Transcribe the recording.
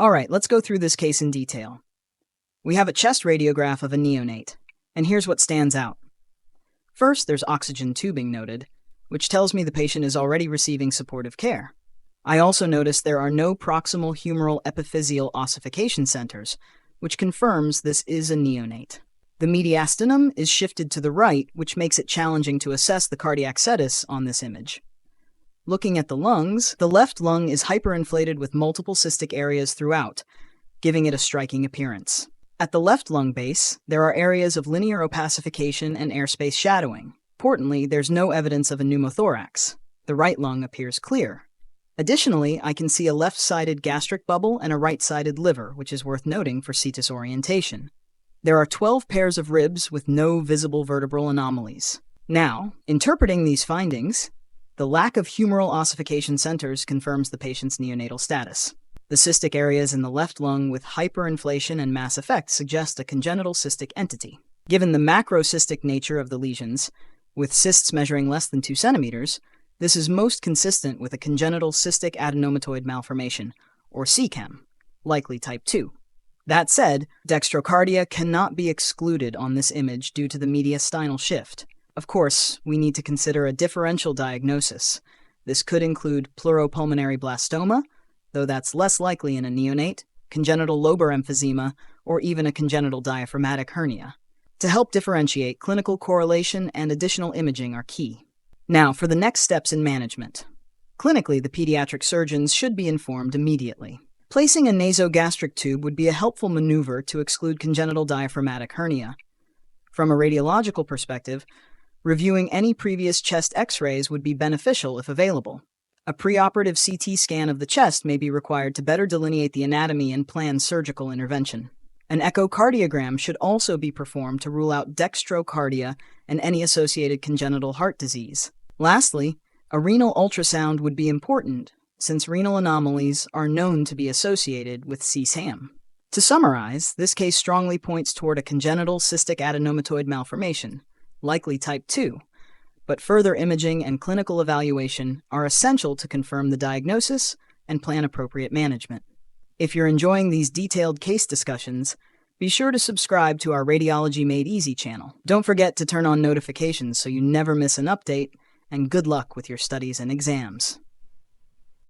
All right, let's go through this case in detail. We have a chest radiograph of a neonate, and here's what stands out. First, there's oxygen tubing noted, which tells me the patient is already receiving supportive care. I also notice there are no proximal humeral epiphyseal ossification centers, which confirms this is a neonate. The mediastinum is shifted to the right, which makes it challenging to assess the cardiac status on this image. Looking at the lungs, the left lung is hyperinflated with multiple cystic areas throughout, giving it a striking appearance. At the left lung base, there are areas of linear opacification and airspace shadowing. Importantly, there's no evidence of a pneumothorax. The right lung appears clear. Additionally, I can see a left-sided gastric bubble and a right-sided liver, which is worth noting for cetus orientation. There are 12 pairs of ribs with no visible vertebral anomalies. Now, interpreting these findings, the lack of humeral ossification centers confirms the patient's neonatal status. The cystic areas in the left lung with hyperinflation and mass effect suggest a congenital cystic entity. Given the macrocystic nature of the lesions, with cysts measuring less than 2 centimeters, this is most consistent with a congenital cystic adenomatoid malformation, or CCAM, likely type 2. That said, dextrocardia cannot be excluded on this image due to the mediastinal shift. Of course, we need to consider a differential diagnosis. This could include pleuropulmonary blastoma, though that's less likely in a neonate, congenital lobar emphysema, or even a congenital diaphragmatic hernia. To help differentiate, clinical correlation and additional imaging are key. Now, for the next steps in management. Clinically, the pediatric surgeons should be informed immediately. Placing a nasogastric tube would be a helpful maneuver to exclude congenital diaphragmatic hernia. From a radiological perspective, reviewing any previous chest X-rays would be beneficial if available. A preoperative CT scan of the chest may be required to better delineate the anatomy and plan surgical intervention. An echocardiogram should also be performed to rule out dextrocardia and any associated congenital heart disease. Lastly, a renal ultrasound would be important, since renal anomalies are known to be associated with CCAM. To summarize, this case strongly points toward a congenital cystic adenomatoid malformation, likely type 2, but further imaging and clinical evaluation are essential to confirm the diagnosis and plan appropriate management. If you're enjoying these detailed case discussions, be sure to subscribe to our Radiology Made Easy channel. Don't forget to turn on notifications so you never miss an update, and good luck with your studies and exams.